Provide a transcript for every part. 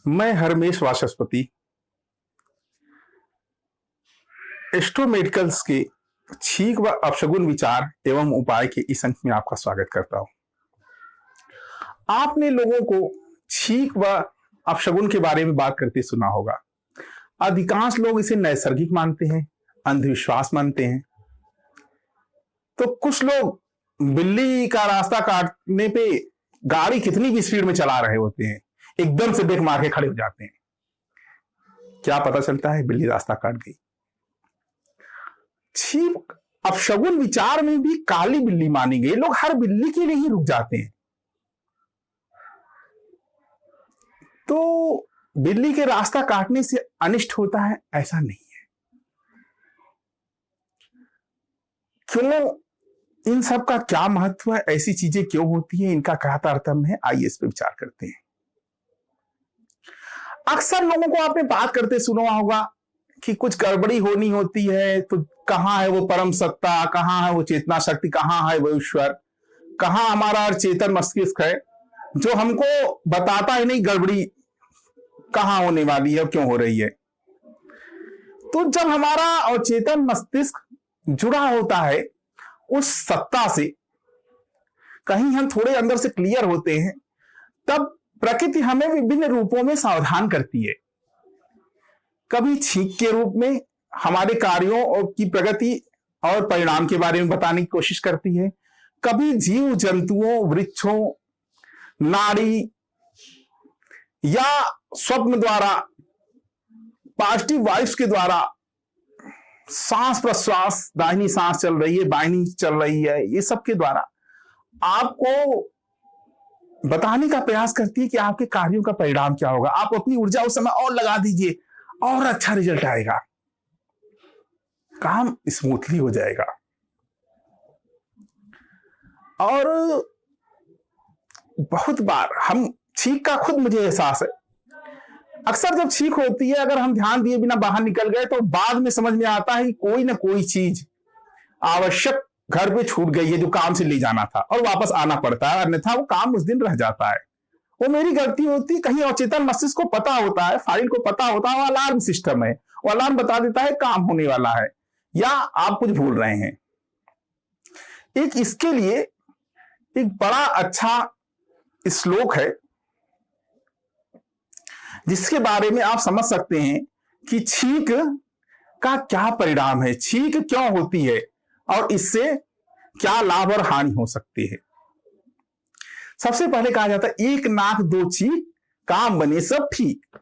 मैं हरमेश वाचस्पति astro medicals के छींक व अपशगुन विचार एवं उपाय के इस अंक में आपका स्वागत करता हूं। आपने लोगों को छींक व अपशगुन के बारे में बात करते सुना होगा। अधिकांश लोग इसे नैसर्गिक मानते हैं, अंधविश्वास मानते हैं। तो कुछ लोग बिल्ली का रास्ता काटने पे गाड़ी कितनी भी स्पीड में चला रहे होते हैं, एकदम से ब्रेक मार के खड़े हो जाते हैं। क्या पता चलता है? बिल्ली रास्ता काट गई। छींक अपशगुन विचार में भी काली बिल्ली मानी गई। लोग हर बिल्ली के लिए ही रुक जाते हैं। तो बिल्ली के रास्ता काटने से अनिष्ट होता है, ऐसा नहीं है। क्यों? इन सब का क्या महत्व है? ऐसी चीजें क्यों होती हैं? इनका क्या तारतम्य है? आइए इस पर विचार करते हैं। अक्सर लोगों को आपने बात करते सुना होगा कि कुछ गड़बड़ी होनी होती है तो कहां है वो परम सत्ता, कहां है वो चेतना शक्ति, कहां है वो ईश्वर, कहां हमारा चेतन मस्तिष्क है जो हमको बताता ही नहीं गड़बड़ी कहां होने वाली है और क्यों हो रही है। तो जब हमारा और चेतन मस्तिष्क जुड़ा होता है उस सत्ता से, कहीं हम थोड़े अंदर से क्लियर होते हैं, तब प्रकृति हमें विभिन्न रूपों में सावधान करती है। कभी छींक के रूप में हमारे कार्यों की प्रगति और परिणाम के बारे में बताने की कोशिश करती है, कभी जीव जंतुओं, वृक्षों, नाड़ी या स्वप्न द्वारा, पॉजिटिव वाइब्स के द्वारा, सांस प्रश्वास, दाहिनी सांस चल रही है, बाहिनी चल रही है, ये सब के द्वारा आपको बताने का प्रयास करती है कि आपके कार्यों का परिणाम क्या होगा। आप अपनी ऊर्जा उस समय और लगा दीजिए और अच्छा रिजल्ट आएगा, काम स्मूथली हो जाएगा। और बहुत बार हम छींक का खुद मुझे एहसास है, अक्सर जब छींक होती है, अगर हम ध्यान दिए बिना बाहर निकल गए तो बाद में समझ में आता है कि कोई ना कोई चीज आवश्यक घर पे छूट गई है जो काम से ले जाना था और वापस आना पड़ता है, अन्यथा वो काम उस दिन रह जाता है। वो मेरी गलती होती, कहीं अवचेतन मस्तिष्क को पता होता है, फाइल को पता होता है, वो अलार्म सिस्टम है, वो अलार्म बता देता है काम होने वाला है या आप कुछ भूल रहे हैं। एक इसके लिए एक बड़ा अच्छा श्लोक है जिसके बारे में आप समझ सकते हैं कि छींक का क्या परिणाम है, छींक क्यों होती है और इससे क्या लाभ और हानि हो सकती है। सबसे पहले कहा जाता है एक नाक दो छींक काम बने सब ठीक।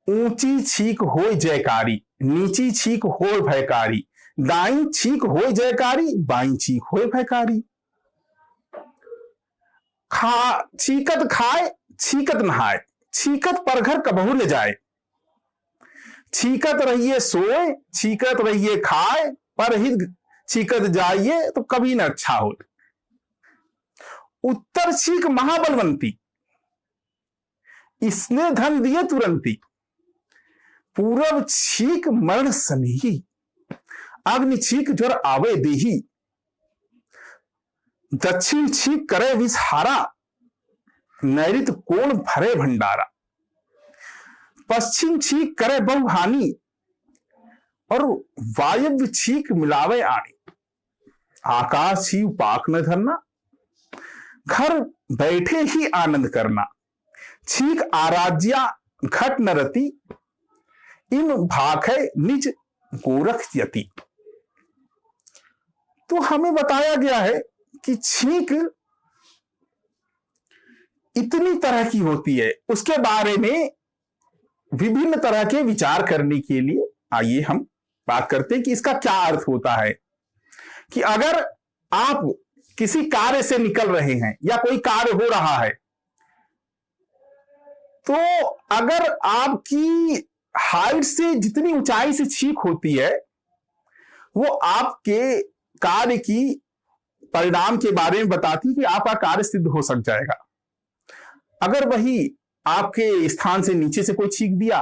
ऊंची छींक होय जयकारी, नीची छींक होय भयकारी, दाई छींक होय जयकारी, बाई छींक होय भयकारी। छींकत खाए छींकत नहाए, छींकत पर घर कबहू ले जाए। छींकत रहिए सोए, छींकत रहिए खाए, पर हित छींकत जाइए तो कभी न अच्छा हो। उत्तर छींक महाबलवंती, इसने धन दिए तुरंती। पूरब छींक मरण सनेही, अग्नि छींक ज्वर आवे देही। दक्षिण छींक करे विषहारा, नैऋत कोण भरे भंडारा। पश्चिम छींक करे बहुहानि, और वायव्य छींक मिलावे आनी। आकाश छींक पाक न धरना, घर बैठे ही आनंद करना। छींक आराध्या घट न रति, इन भाख है निज गोरख यति। तो हमें बताया गया है कि छींक इतनी तरह की होती है, उसके बारे में विभिन्न तरह के विचार करने के लिए आइए हम बात करते हैं कि इसका क्या अर्थ होता है। कि अगर आप किसी कार्य से निकल रहे हैं या कोई कार्य हो रहा है, तो अगर आपकी हाइट से जितनी ऊंचाई से छींक होती है वो आपके कार्य की परिणाम के बारे में बताती है कि आपका कार्य सिद्ध हो सक जाएगा। अगर वही आपके स्थान से नीचे से कोई छींक दिया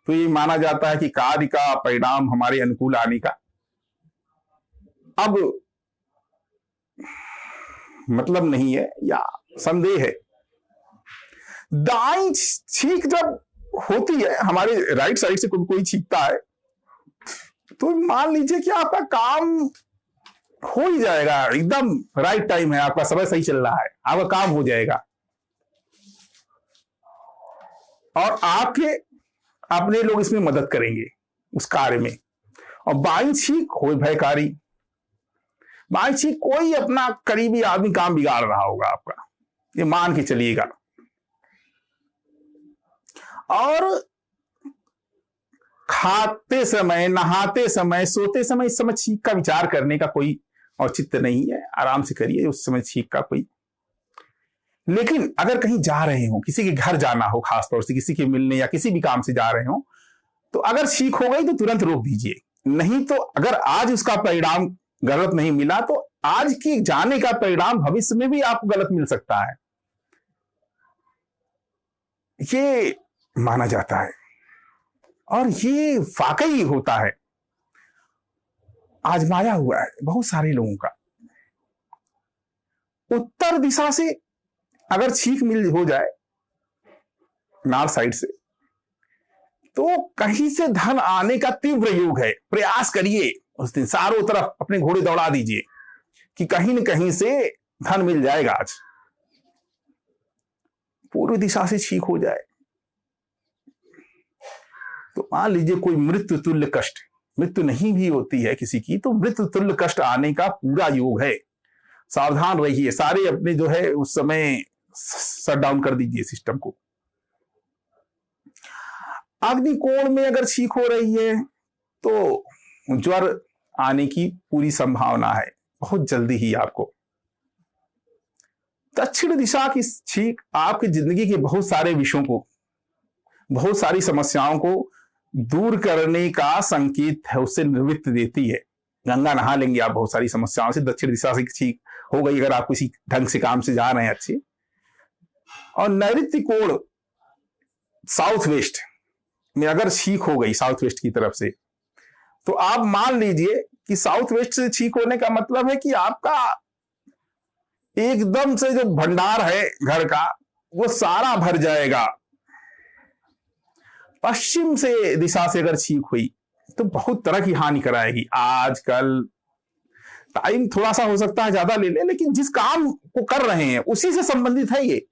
तो ये माना जाता है कि कार्य का परिणाम हमारे अनुकूल आने का अब मतलब नहीं है या संदेह है। दाईं छींक जब होती है, हमारे राइट साइड से कोई छींकता है, तो मान लीजिए कि आपका काम हो ही जाएगा, एकदम राइट टाइम है, आपका समय सही चल रहा है, आपका काम हो जाएगा और आपके अपने लोग इसमें मदद करेंगे उस कार्य में। और बाईं छींक हो भयकारी, बाईं छींक कोई अपना करीबी आदमी काम बिगाड़ रहा होगा आपका, ये मान के चलिएगा। और खाते समय, नहाते समय, सोते समय, इस समय छींक का विचार करने का कोई औचित्य नहीं है, आराम से करिए उस समय छींक का कोई। लेकिन अगर कहीं जा रहे हो, किसी के घर जाना हो, खासतौर से किसी के मिलने या किसी भी काम से जा रहे हो, तो अगर छींक हो गई तो तुरंत रोक दीजिए। नहीं तो अगर आज उसका परिणाम गलत नहीं मिला तो आज की जाने का परिणाम भविष्य में भी आपको गलत मिल सकता है, ये माना जाता है और ये वाकई होता है, आजमाया हुआ है बहुत सारे लोगों का। उत्तर दिशा से अगर छींक मिल हो जाए नॉर्थ साइड से, तो कहीं से धन आने का तीव्र योग है। प्रयास करिए उस दिन, चारों तरफ अपने घोड़े दौड़ा दीजिए कि कहीं न कहीं से धन मिल जाएगा। आज पूर्व दिशा से छींक हो जाए तो मान लीजिए कोई मृत्यु तुल्य कष्ट, मृत्यु नहीं भी होती है किसी की, तो मृत्यु तुल्य कष्ट आने का पूरा योग है। सावधान रहिए, सारे अपने जो है उस समय शट डाउन कर दीजिए सिस्टम को। अग्निकोण में अगर छींक हो रही है तो ज्वर आने की पूरी संभावना है, बहुत जल्दी ही आपको। दक्षिण दिशा की छींक आपकी जिंदगी के बहुत सारे विषयों को, बहुत सारी समस्याओं को दूर करने का संकेत है, उससे निवृत्त देती है। गंगा नहा लेंगे आप बहुत सारी समस्याओं से। दक्षिण दिशा से छींक हो गई अगर आप किसी ढंग से काम से जा रहे हैं अच्छे। और नैऋत्य कोण साउथ वेस्ट में अगर छींक हो गई साउथ वेस्ट की तरफ से, तो आप मान लीजिए कि साउथ वेस्ट से छींक होने का मतलब है कि आपका एकदम से जो भंडार है घर का वो सारा भर जाएगा। पश्चिम से दिशा से अगर छींक हुई तो बहुत तरह की हानि कराएगी। आजकल टाइम थोड़ा सा हो सकता है ज्यादा ले ले, लेकिन जिस काम को कर रहे हैं उसी से संबंधित है ये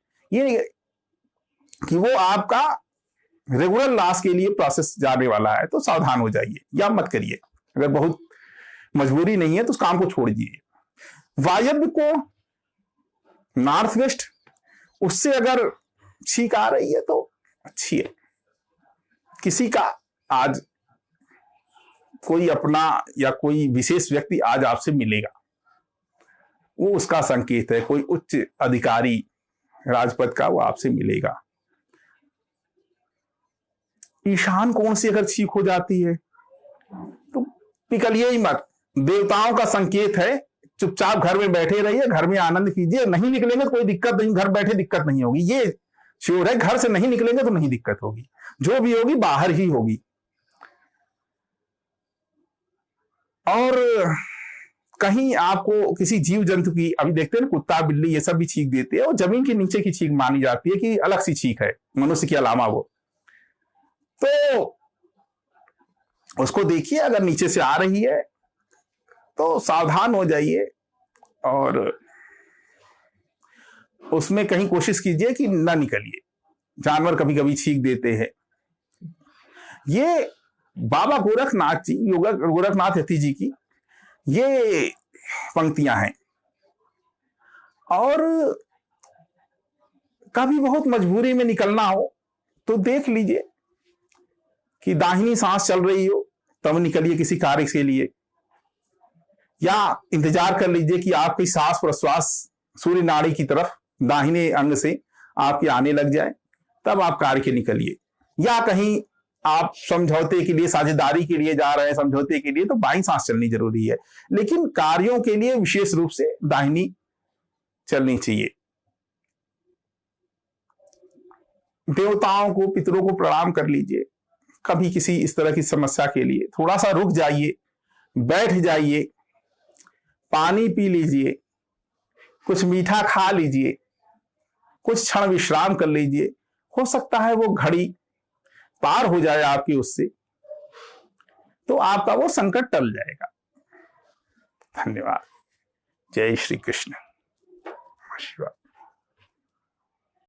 कि वो आपका रेगुलर लॉस के लिए प्रोसेस जाने वाला है, तो सावधान हो जाइए या मत करिए। अगर बहुत मजबूरी नहीं है तो उस काम को छोड़ दीजिए। वायव्य को नॉर्थ वेस्ट, उससे अगर छींक आ रही है तो अच्छी है। किसी का आज कोई अपना या कोई विशेष व्यक्ति आज आपसे मिलेगा, वो उसका संकेत है। कोई उच्च अधिकारी राजपद का वो आपसे मिलेगा। ईशान कोण से अगर छींक हो जाती है तो निकलिए ही मत, देवताओं का संकेत है। चुपचाप घर में बैठे रहिए, घर में आनंद कीजिए। नहीं निकलेंगे तो कोई दिक्कत नहीं, घर बैठे दिक्कत नहीं होगी, ये श्योर है। घर से नहीं निकलेंगे तो नहीं दिक्कत होगी, जो भी होगी बाहर ही होगी। और कहीं आपको किसी जीव जंतु की, अभी देखते हैं ना कुत्ता बिल्ली ये सब भी छींक देते हैं, और जमीन के नीचे की छींक मानी जाती है कि अलग सी छींक है मनुष्य के अलावा वो, तो उसको देखिए अगर नीचे से आ रही है तो सावधान हो जाइए और उसमें कहीं कोशिश कीजिए कि ना निकलिए। जानवर कभी कभी छींक देते हैं। ये बाबा गोरखनाथ जी, गोरखनाथ यति जी की ये पंक्तियां हैं। और कभी बहुत मजबूरी में निकलना हो तो देख लीजिए कि दाहिनी सांस चल रही हो तब निकलिए किसी कार्य के लिए, या इंतजार कर लीजिए कि आपकी सांस प्रश्वास सूर्य नाड़ी की तरफ दाहिने अंग से आपके आने लग जाए, तब आप कार्य के निकलिए। या कहीं आप समझौते के लिए, साझेदारी के लिए जा रहे हैं, समझौते के लिए, तो बाईं सांस चलनी जरूरी है। लेकिन कार्यों के लिए विशेष रूप से दाहिनी चलनी चाहिए। देवताओं को, पितरों को प्रणाम कर लीजिए। कभी किसी इस तरह की समस्या के लिए थोड़ा सा रुक जाइए, बैठ जाइए, पानी पी लीजिए, कुछ मीठा खा लीजिए, कुछ क्षण विश्राम कर लीजिए। हो सकता है वो घड़ी पार हो जाए आपकी उससे, तो आपका वो संकट टल जाएगा। धन्यवाद। जय श्री कृष्ण। शिवा।